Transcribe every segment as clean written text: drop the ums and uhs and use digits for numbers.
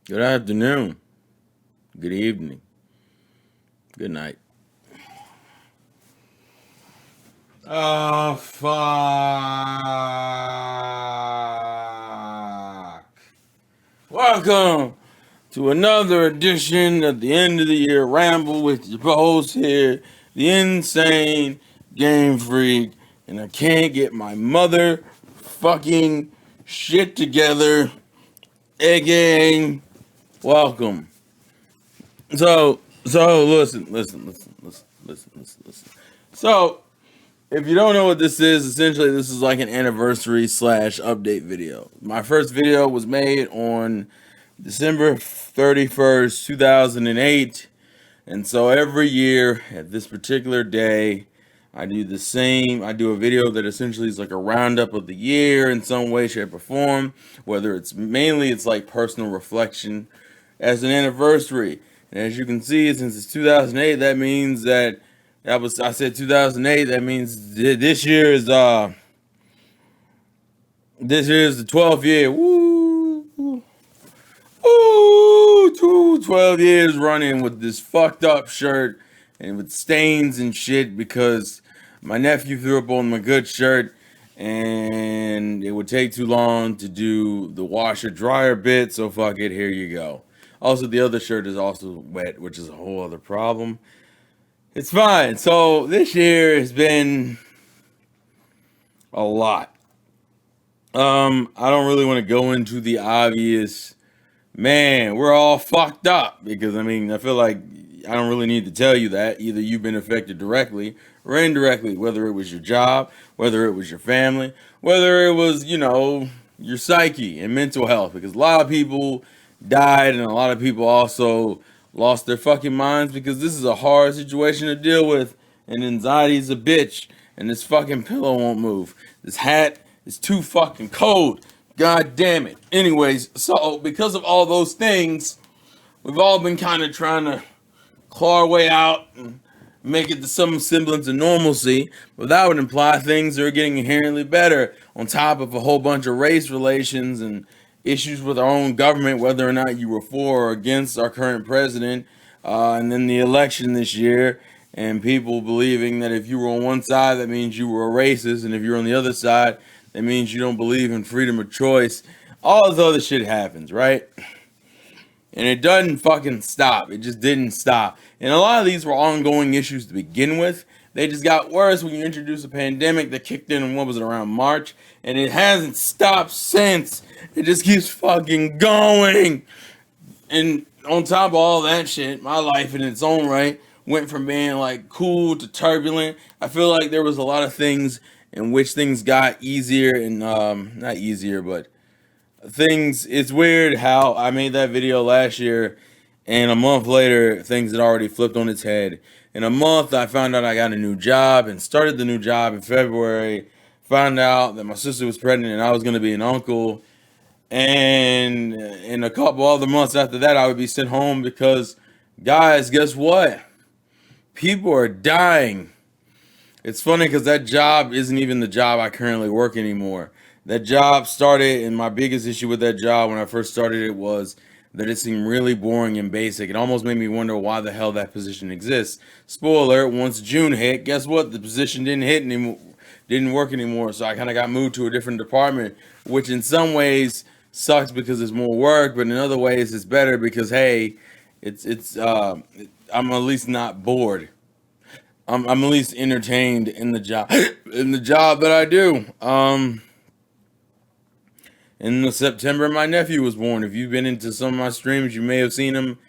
Good afternoon. Good evening. Good night. Oh, fuck. Welcome to another edition of the end of the year ramble with your host here, the insane game freak. And I can't get my motherfucking shit together. Again, welcome. So listen. So, if you don't know what this is, essentially this is like an anniversary slash update video. My first video was made on December 31st, 2008. And so every year at this particular day, I do the same. I do a video that essentially is like a roundup of the year in some way, shape, or form. Whether it's like personal reflection as an anniversary. And as you can see, since it's 2008, that means I said 2008. That means this year is the 12th year. Woo! Woo! 12 years running with this fucked up shirt and with stains and shit because my nephew threw up on my good shirt and it would take too long to do the washer dryer bit, so fuck it, here you go. Also, the other shirt is also wet, which is a whole other problem. It's fine. So this year has been a lot. I don't really want to go into the obvious. Man, we're all fucked up because I feel like I don't really need to tell you that. Either you've been affected directly or indirectly, whether it was your job, whether it was your family, whether it was, your psyche and mental health, because a lot of people died and a lot of people also lost their fucking minds because this is a hard situation to deal with and anxiety is a bitch and this fucking pillow won't move. This hat is too fucking cold. God damn it. Anyways, so because of all those things, we've all been kind of trying to claw our way out and make it to some semblance of normalcy, but that would imply things are getting inherently better on top of a whole bunch of race relations and issues with our own government, whether or not you were for or against our current president, and then the election this year, and people believing that if you were on one side, that means you were a racist, and if you're on the other side, that means you don't believe in freedom of choice. All this other shit happens, right? And it doesn't fucking stop. It just didn't stop. And a lot of these were ongoing issues to begin with. They just got worse when you introduce a pandemic that kicked in what was it, around March? And it hasn't stopped since. It just keeps fucking going. And on top of all that shit, my life in its own right went from being like cool to turbulent. I feel like there was a lot of things in which things got easier and not easier, but it's weird how I made that video last year and a month later things had already flipped on its head. In a month I found out I got a new job and started the new job in February. Found out that my sister was pregnant and I was going to be an uncle. And in a couple other months after that I would be sent home because, guys, guess what? People are dying. It's funny because that job isn't even the job I currently work anymore. That job started, and my biggest issue with that job when I first started it was that it seemed really boring and basic. It almost made me wonder why the hell that position exists. Spoiler alert, once June hit, guess what? The position didn't work anymore. So I kind of got moved to a different department, which in some ways sucks because it's more work, but in other ways it's better because, hey, I'm at least not bored. I'm at least entertained in the job that I do. In the September, my nephew was born. If you've been into some of my streams, you may have seen him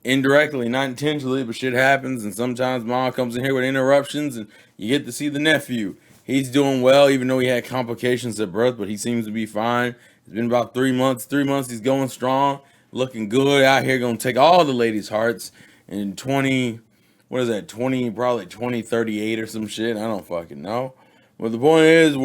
indirectly, not intentionally, but shit happens. And sometimes mom comes in here with interruptions, and you get to see the nephew. He's doing well, even though he had complications at birth, but he seems to be fine. It's been about 3 months. 3 months, he's going strong, looking good out here, gonna take all the ladies' hearts. In 20, what is that? 20, probably 2038 or some shit. I don't fucking know. But the point is,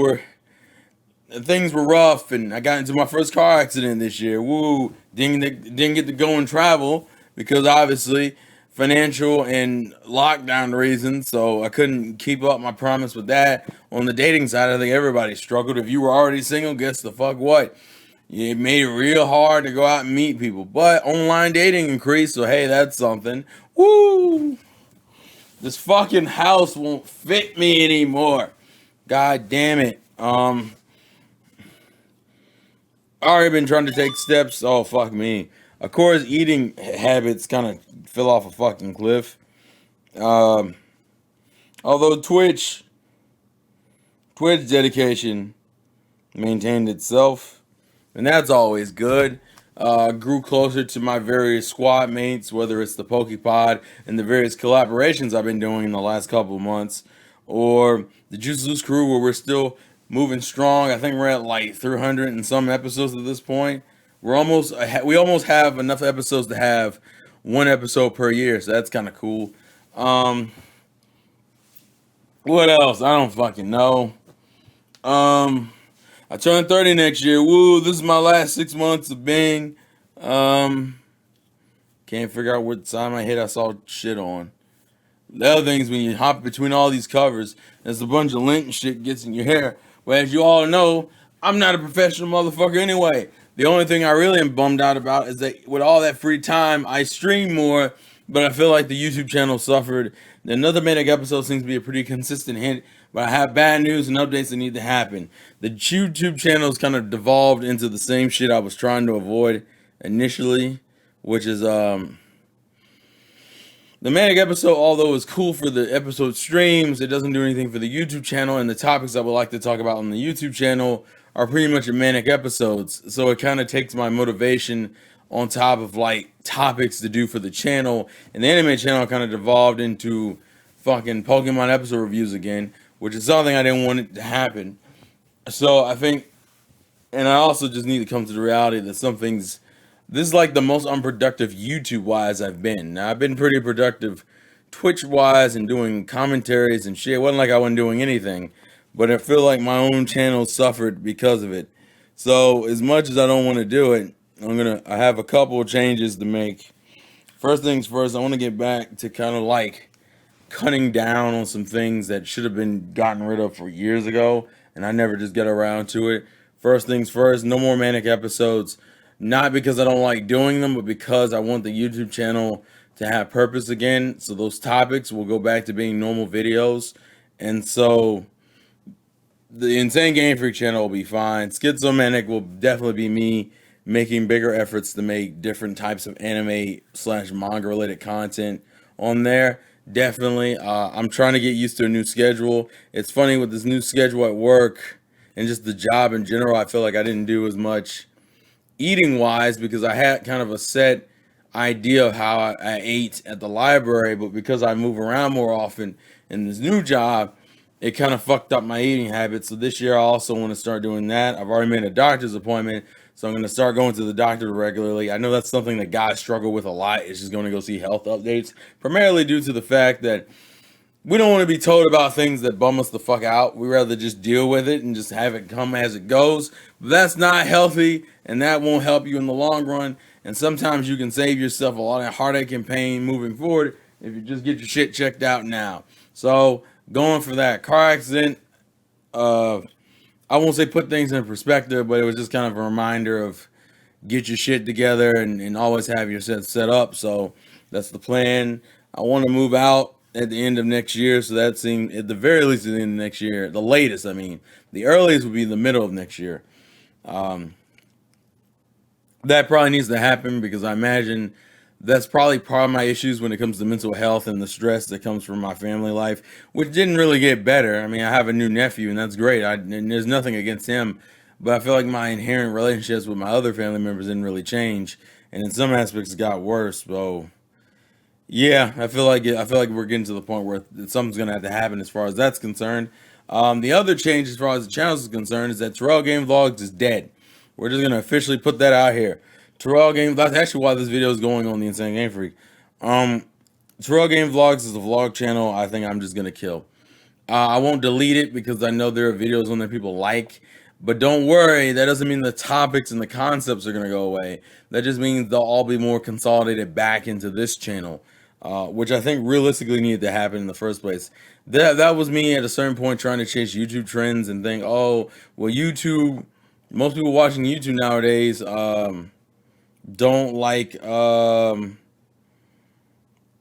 things were rough, and I got into my first car accident this year. Woo! Didn't get to go and travel because obviously financial and lockdown reasons. So I couldn't keep up my promise with that. On the dating side, I think everybody struggled. If you were already single, guess the fuck what? It made it real hard to go out and meet people. But online dating increased, so hey, that's something. Woo! This fucking house won't fit me anymore. God damn it. I already been trying to take steps. Oh fuck me. Of course, eating habits kind of fell off a fucking cliff. Um, Although Twitch dedication maintained itself, and that's always good. Grew closer to my various squad mates, whether it's the Pokepod and the various collaborations I've been doing in the last couple of months, or the Juice Loose crew, where we're still moving strong. I think we're at like 300 and some episodes at this point. We almost have enough episodes to have one episode per year, so that's kind of cool. Um, what else? I don't fucking know. Um, I turn 30 next year. Woo, this is my last 6 months of being. Um, can't figure out what side of my head I saw shit on. The other thing is when you hop between all these covers, there's a bunch of lint and shit gets in your hair. But as you all know, I'm not a professional motherfucker anyway. The only thing I really am bummed out about is that with all that free time, I stream more, but I feel like the YouTube channel suffered. Another Manic episode seems to be a pretty consistent hit, but I have bad news and updates that need to happen. The YouTube channel has kind of devolved into the same shit I was trying to avoid initially, which is the Manic episode, although it's cool for the episode streams, it doesn't do anything for the YouTube channel, and the topics I would like to talk about on the YouTube channel are pretty much Manic episodes. So it kind of takes my motivation on top of like topics to do for the channel, and the anime channel kind of devolved into fucking Pokemon episode reviews again, which is something I didn't want it to happen. So I think, and I also just need to come to the reality that some things, this is like the most unproductive YouTube wise I've been. Now I've been pretty productive Twitch wise and doing commentaries and shit. It wasn't like I wasn't doing anything, but I feel like my own channel suffered because of it. So as much as I don't want to do it, I have a couple of changes to make. First things first, I want to get back to kind of like cutting down on some things that should have been gotten rid of for years ago, and I never just get around to it. First things first, no more Manic episodes. Not because I don't like doing them, but because I want the YouTube channel to have purpose again. So those topics will go back to being normal videos. And so the Insane Game Freak channel will be fine. Schizomanic will definitely be me making bigger efforts to make different types of anime slash manga related content on there. Definitely. I'm trying to get used to a new schedule. It's funny with this new schedule at work and just the job in general, I feel like I didn't do as much eating wise because I had kind of a set idea of how I ate at the library, but because I move around more often in this new job, it kind of fucked up my eating habits. So this year I also want to start doing that. I've already made a doctor's appointment, so I'm going to start going to the doctor regularly. I know that's something that guys struggle with a lot, is just going to go see health updates, primarily due to the fact that we don't want to be told about things that bum us the fuck out. We rather just deal with it and just have it come as it goes. But that's not healthy, and that won't help you in the long run. And sometimes you can save yourself a lot of heartache and pain moving forward if you just get your shit checked out now. So going for that car accident, I won't say put things in perspective, but it was just kind of a reminder of get your shit together and always have your set up. So that's the plan. I want to move out at the end of next year, so that seems at the very least at the end of next year. The latest, I mean, the earliest would be the middle of next year. That probably needs to happen because I imagine that's probably part of my issues when it comes to mental health and the stress that comes from my family life, which didn't really get better. I mean, I have a new nephew, and that's great. And there's nothing against him, but I feel like my inherent relationships with my other family members didn't really change, and in some aspects, it got worse. So yeah, I feel like we're getting to the point where something's gonna have to happen as far as that's concerned. The other change as far as the channel is concerned is that Terrell Game Vlogs is dead. We're just gonna officially put that out here. Terrell Game. That's actually why this video is going on the Insane Game Freak. Terrell Game Vlogs is a vlog channel. I think I'm just gonna kill. I won't delete it because I know there are videos on there people like. But don't worry, that doesn't mean the topics and the concepts are gonna go away. That just means they'll all be more consolidated back into this channel. Which I think realistically needed to happen in the first place. That was me at a certain point trying to chase YouTube trends and think, oh, well, YouTube most people watching YouTube nowadays don't like.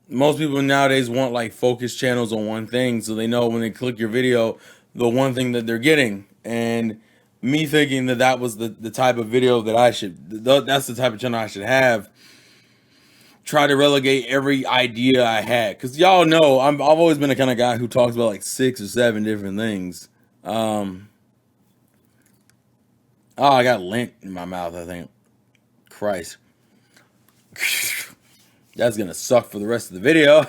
Most people nowadays want like focused channels on one thing, so they know when they click your video, the one thing that they're getting. And me thinking that that was the type of video that I should, that's the type of channel I should have. Try to relegate every idea I had, because y'all know I've always been the kind of guy who talks about like 6 or 7 different things. Oh, I got lint in my mouth, I think. Christ. That's gonna suck for the rest of the video.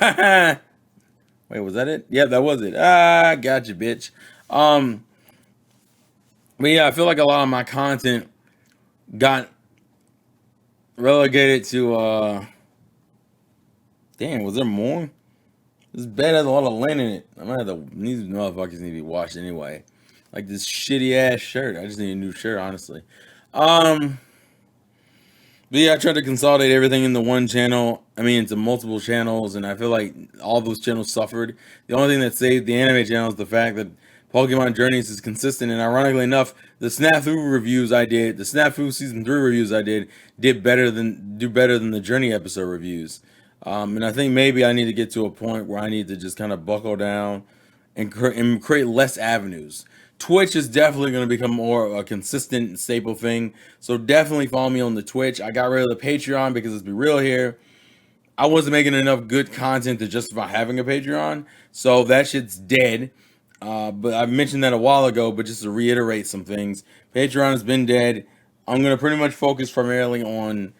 Wait, was that it? Yeah, that was it. Ah, gotcha, bitch. But yeah, I feel like a lot of my content got relegated to damn, was there more? This bed has a lot of lint in it. I'm gonna have to, these motherfuckers need to be washed anyway. Like this shitty ass shirt. I just need a new shirt, honestly. But yeah, I tried to consolidate everything into one channel. I mean, into multiple channels, and I feel like all those channels suffered. The only thing that saved the anime channel is the fact that Pokemon Journeys is consistent. And ironically enough, the Snafu reviews I did, the Snafu season 3 reviews I did better than the Journey episode reviews. And I think maybe I need to get to a point where I need to just kind of buckle down and create less avenues. Twitch is definitely going to become more of a consistent staple thing. So definitely follow me on the Twitch. I got rid of the Patreon because, let's be real here, I wasn't making enough good content to justify having a Patreon. So that shit's dead. But I mentioned that a while ago, but just to reiterate some things, Patreon has been dead. I'm going to pretty much focus primarily on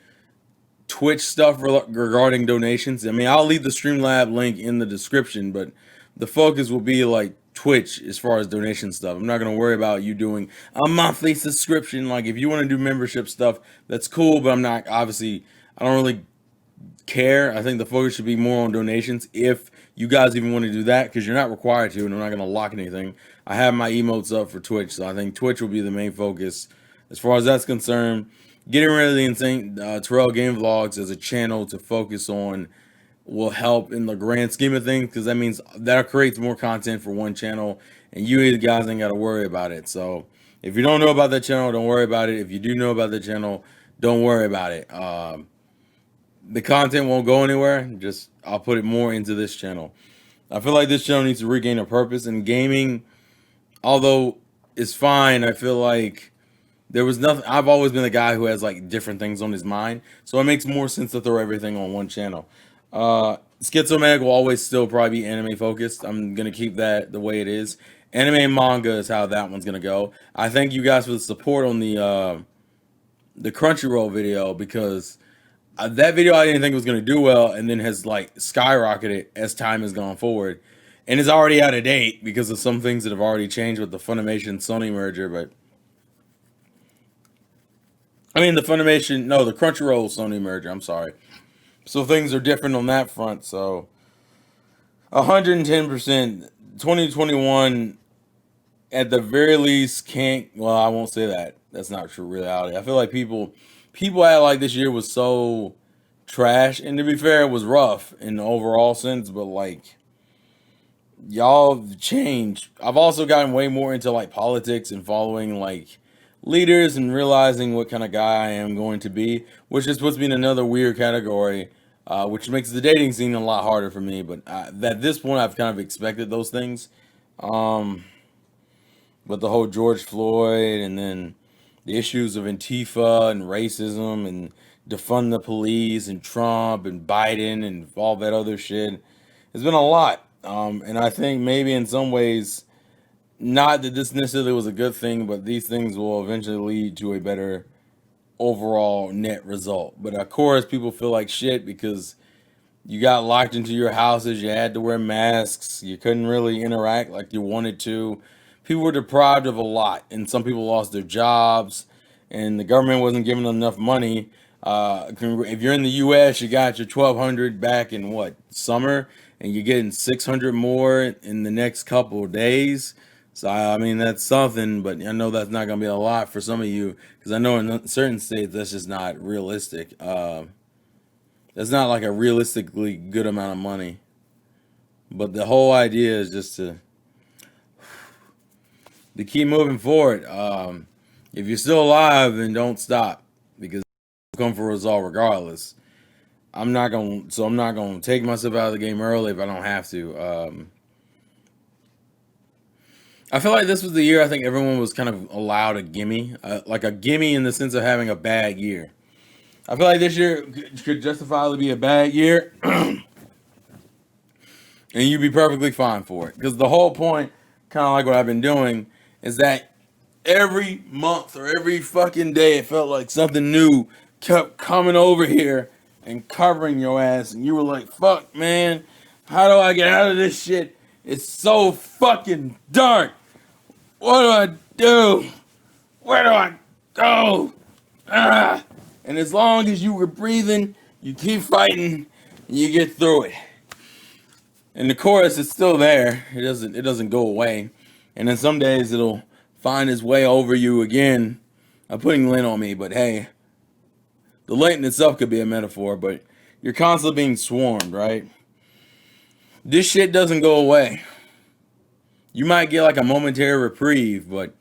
Twitch stuff regarding donations. I mean, I'll leave the Streamlab link in the description, but the focus will be like Twitch as far as donation stuff. I'm not going to worry about you doing a monthly subscription. Like, if you want to do membership stuff, that's cool, but I'm not, obviously, I don't really care. I think the focus should be more on donations if you guys even want to do that, because you're not required to, and I'm not going to lock anything. I have my emotes up for Twitch, so I think Twitch will be the main focus as far as that's concerned. Getting rid of the insane Terrell Game Vlogs as a channel to focus on will help in the grand scheme of things, because that means that creates more content for one channel, and you guys ain't got to worry about it. So if you don't know about that channel, don't worry about it. If you do know about the channel, don't worry about it. The content won't go anywhere. Just I'll put it more into this channel. I feel like this channel needs to regain a purpose. And gaming, although it's fine, I feel like there was nothing. I've always been the guy who has like different things on his mind, so it makes more sense to throw everything on one channel. Schizomanic will always still probably be anime focused. I'm gonna keep that the way it is. Anime and manga is how that one's gonna go. I thank you guys for the support on the Crunchyroll video, because that video I didn't think was gonna do well, and then has like skyrocketed as time has gone forward, and it's already out of date because of some things that have already changed with the Funimation Sony merger. But I mean, the Crunchyroll Sony merger. I'm sorry. So things are different on that front. So 110%, 2021 at the very least can't. Well, I won't say that. That's not true reality. I feel like people act like this year was so trash, and to be fair, it was rough in the overall sense. But like, y'all changed. I've also gotten way more into like politics and following like leaders and realizing what kind of guy I am going to be, which just puts me in another weird category, which makes the dating scene a lot harder for me. But at this point, I've kind of expected those things. But the whole George Floyd, and then the issues of Antifa and racism and defund the police and Trump and Biden and all that other shit, it's been a lot. And I think maybe in some ways, not that this necessarily was a good thing, but these things will eventually lead to a better overall net result. But of course, people feel like shit because you got locked into your houses, you had to wear masks, you couldn't really interact like you wanted to. People were deprived of a lot, and some people lost their jobs, and the government wasn't giving them enough money. If you're in the U.S., you got your $1,200 back in what, summer, and you're getting $600 more in the next couple of days. So, I mean, that's something, but I know that's not going to be a lot for some of you, because I know in certain states that's just not realistic. That's not like a realistically good amount of money. But the whole idea is just to keep moving forward. If you're still alive, then don't stop because it'll come for us all regardless. I'm not gonna take myself out of the game early if I don't have to. I feel like this was the year I think everyone was kind of allowed a gimme, like a gimme in the sense of having a bad year. I feel like this year could justifiably be a bad year, and you'd be perfectly fine for it. Because the whole point, kind of like what I've been doing, is that every month or every fucking day, it felt like something new kept coming over here and covering your ass, and you were like, "Fuck, man, how do I get out of this shit? It's so fucking dark. What do I do? Where do I go?" Ah. And as long as you were breathing, you keep fighting, and you get through it. And the chorus is still there. It doesn't go away. And then some days it'll find its way over you again. I'm putting lint on me, but hey, the lint in itself could be a metaphor, but you're constantly being swarmed, right? This shit doesn't go away. You might get like a momentary reprieve, but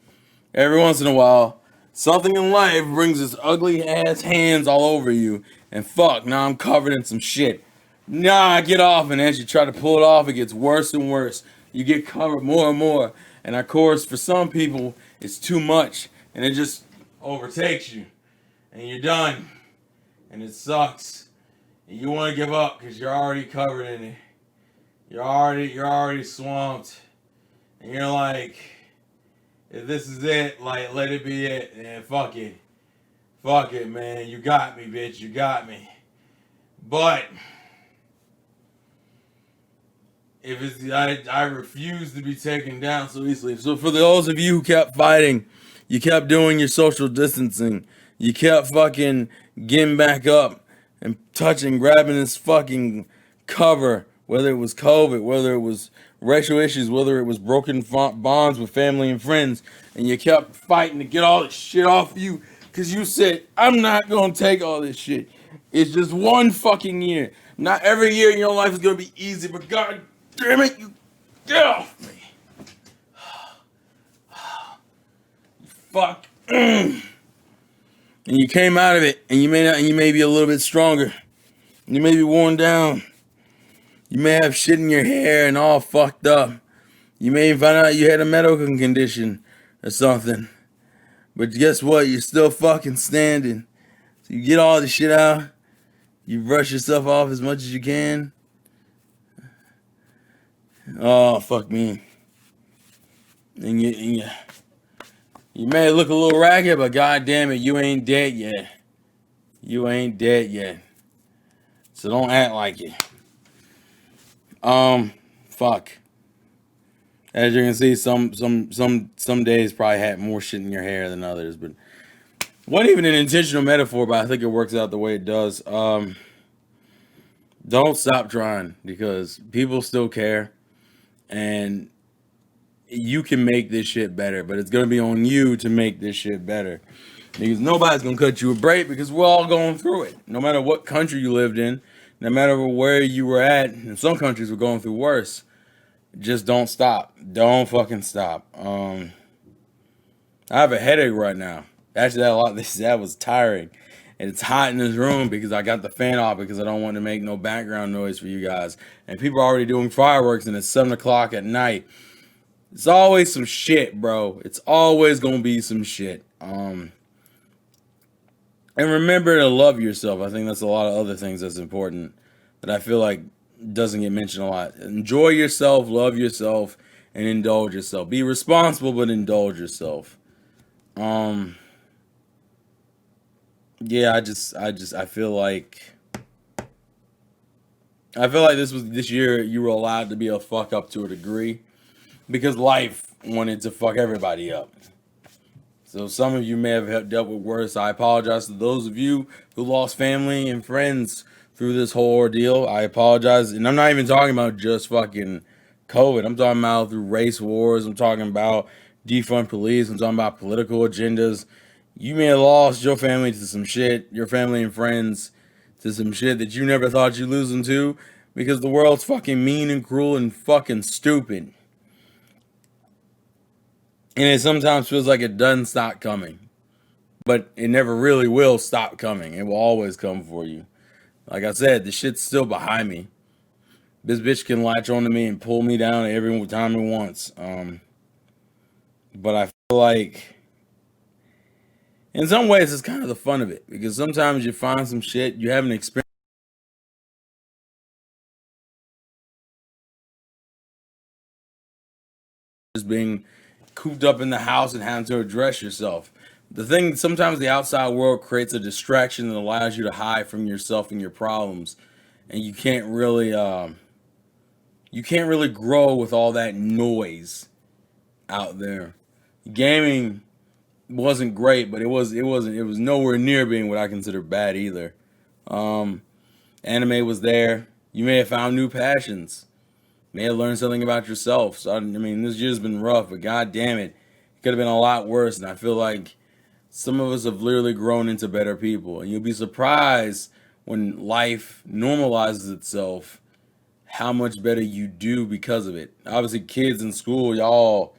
every once in a while, something in life brings its ugly ass hands all over you, and fuck, now I'm covered in some shit. Nah, get off, and as you try to pull it off, it gets worse and worse. You get covered more and more, and of course, for some people, it's too much, and it just overtakes you, and you're done, and it sucks, and you want to give up because you're already covered in it. You're already swamped, and you're like, if this is it, like, let it be it, and fuck it. Fuck it, man. You got me, bitch. You got me. But if it's, I refuse to be taken down so easily. So for those of you who kept fighting, you kept doing your social distancing, you kept fucking getting back up and touching, grabbing this fucking cover, whether it was COVID, whether it was racial issues, whether it was broken bonds with family and friends, and you kept fighting to get all this shit off you because you said, I'm not going to take all this shit. It's just one fucking year. Not every year in your life is going to be easy, but god damn it, you get off me. Fuck. And you came out of it, and you may be a little bit stronger. You may be worn down. You may have shit in your hair and all fucked up. You may find out you had a medical condition or something. But guess what? You're still fucking standing. So you get all the shit out. You brush yourself off as much as you can. Oh, fuck me. And you may look a little ragged, but god damn it, you ain't dead yet. You ain't dead yet. So don't act like it. Fuck. As you can see, some days probably had more shit in your hair than others, but wasn't even an intentional metaphor, but I think it works out the way it does. Don't stop trying because people still care, and you can make this shit better, but it's gonna be on you to make this shit better. Because nobody's gonna cut you a break because we're all going through it. No matter what country you lived in, no matter where you were at, in some countries we're going through worse. Just don't stop. Don't fucking stop. I have a headache right now. Actually, that was tiring. And it's hot in this room because I got the fan off because I don't want to make no background noise for you guys. And people are already doing fireworks and it's 7 o'clock at night. It's always some shit, bro. It's always going to be some shit. And remember to love yourself. I think that's a lot of other things that's important that I feel like doesn't get mentioned a lot. Enjoy yourself, love yourself, and indulge yourself. Be responsible, but indulge yourself. Yeah, I feel like this year you were allowed to be a fuck up to a degree because life wanted to fuck everybody up. So some of you may have dealt with worse. I apologize to those of you who lost family and friends through this whole ordeal. I apologize. And I'm not even talking about just fucking COVID. I'm talking about through race wars. I'm talking about defund police. I'm talking about political agendas. You may have lost your family to some shit, your family and friends to some shit that you never thought you'd lose them to because the world's fucking mean and cruel and fucking stupid. And it sometimes feels like it doesn't stop coming. but it never really will stop coming. It will always come for you. Like I said, the shit's still behind me. This bitch can latch onto me and pull me down every time it wants. But I feel like, in some ways, it's kind of the fun of it because sometimes you find some shit you haven't experienced. Just being cooped up in the house and having to address yourself. The thing, sometimes the outside world creates a distraction that allows you to hide from yourself and your problems, and you can't really grow with all that noise out there. Gaming wasn't great, but it was nowhere near being what I consider bad either. Um, Anime was there. You may have found new passions. May have learned something about yourself. So I mean, this year's been rough, but god damn it, it could have been a lot worse. And I feel like some of us have literally grown into better people. And you'll be surprised when life normalizes itself how much better you do because of it. Obviously, kids in school, y'all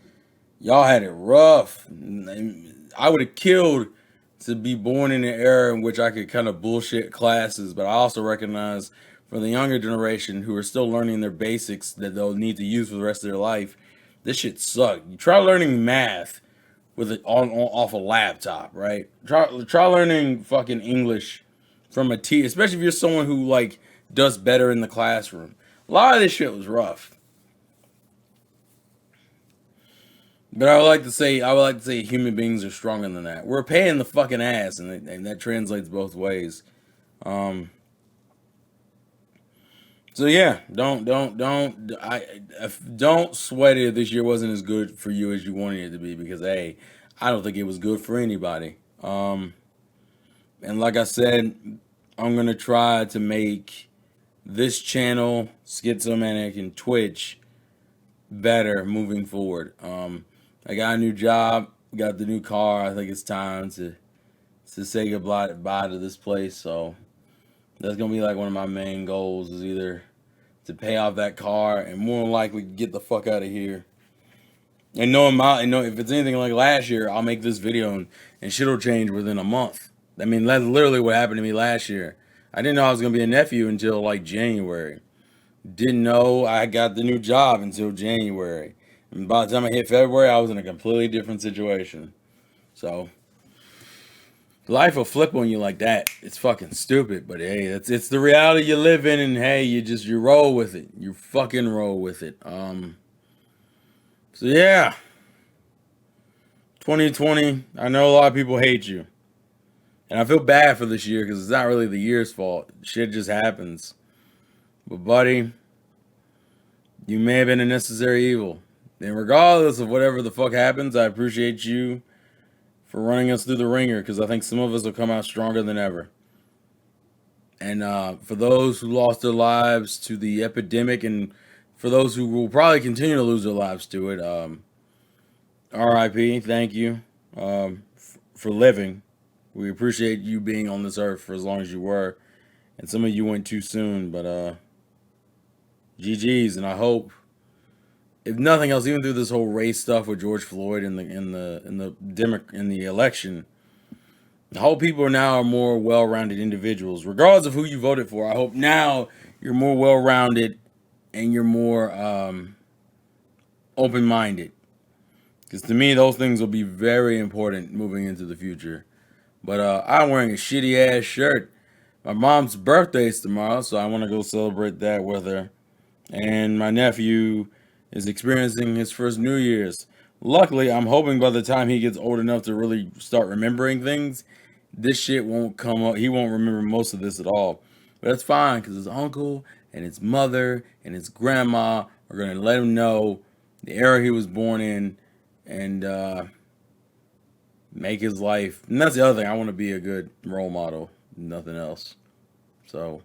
had it rough. I would have killed to be born in an era in which I could kind of bullshit classes, but I also recognize for the younger generation who are still learning their basics that they'll need to use for the rest of their life, this shit sucked. You try learning math with it off a laptop, right? Try learning fucking English from a teacher, especially if you're someone who like does better in the classroom. A lot of this shit was rough. But I would like to say human beings are stronger than that. We're paying the fucking ass, and that translates both ways. Um, so yeah, don't sweat it if this year wasn't as good for you as you wanted it to be because hey, I don't think it was good for anybody. And like I said, I'm gonna try to make this channel, Schizomaniac and Twitch, better moving forward. I got a new job, got the new car. I think it's time to say goodbye to this place. So that's gonna be like one of my main goals is either to pay off that car and more than likely get the fuck out of here. And know if it's anything like last year, I'll make this video and shit'll change within a month. I mean, that's literally what happened to me last year. I didn't know I was gonna be a nephew until like January. Didn't know I got the new job until January. And by the time I hit February, I was in a completely different situation. So life will flip on you like that. It's fucking stupid, but hey, it's the reality you live in, and hey, you roll with it. You fucking roll with it. So yeah, 2020. I know a lot of people hate you, and I feel bad for this year because it's not really the year's fault. Shit just happens. But buddy, you may have been a necessary evil. And regardless of whatever the fuck happens, I appreciate you for running us through the ringer because I think some of us will come out stronger than ever. And for those who lost their lives to the epidemic, and for those who will probably continue to lose their lives to it, RIP, thank you for living. We appreciate you being on this earth for as long as you were. And some of you went too soon, but GG's, and I hope, if nothing else, even through this whole race stuff with George Floyd in the election, I hope people now are more well-rounded individuals, regardless of who you voted for. I hope now you're more well-rounded and you're more open-minded, because to me those things will be very important moving into the future. But I'm wearing a shitty ass shirt. My mom's birthday is tomorrow, so I want to go celebrate that with her. And my nephew is experiencing his first New Year's. Luckily, I'm hoping by the time he gets old enough to really start remembering things, this shit won't come up. He won't remember most of this at all. But that's fine because his uncle and his mother and his grandma are going to let him know the era he was born in and make his life. And that's the other thing. I want to be a good role model, nothing else. So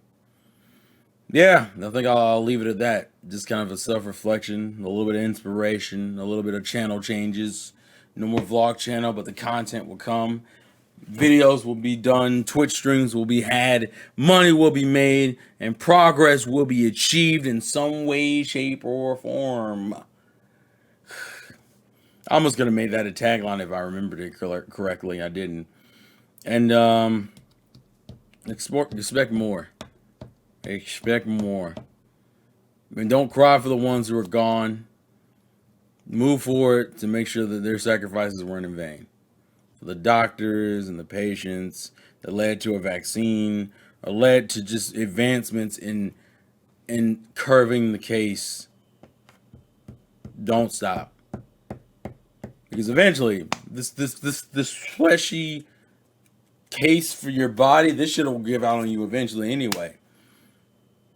yeah, I think I'll leave it at that. Just kind of a self-reflection, a little bit of inspiration, a little bit of channel changes. No more vlog channel, but the content will come. Videos will be done, Twitch streams will be had, money will be made, and progress will be achieved in some way, shape, or form. I almost gonna make that a tagline if I remembered it correctly. I didn't. And expect more. Expect more. I mean, don't cry for the ones who are gone. Move forward to make sure that their sacrifices weren't in vain. For the doctors and the patients that led to a vaccine or led to just advancements in curving the case. Don't stop. Because eventually, this fleshy case for your body, this shit will give out on you eventually anyway.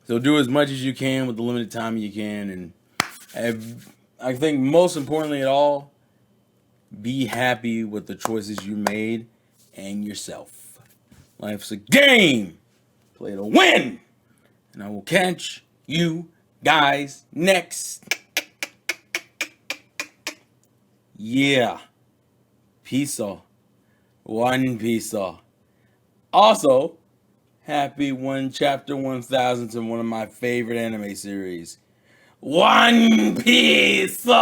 So do as much as you can with the limited time you can, and I think most importantly at all, be happy with the choices you made and yourself. Life's a game. Play to win. And I will catch you guys next. Yeah. Peace off. One piece off. Also, happy one chapter 1000 to one of my favorite anime series. One Piece! Woo!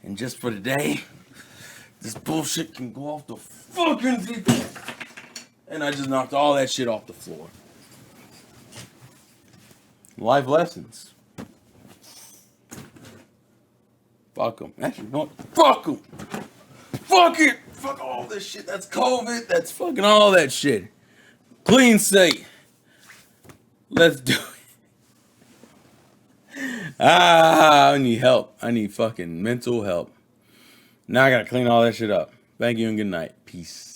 And just for today, this bullshit can go off the fucking deep end. And I just knocked all that shit off the floor. Life lessons. Fuck them. Actually, you know what? Fuck them. Fuck it. Fuck all this shit. That's COVID. That's fucking all that shit. Clean slate. Let's do it. I need help. I need fucking mental help. Now I gotta clean all that shit up. Thank you and good night. Peace.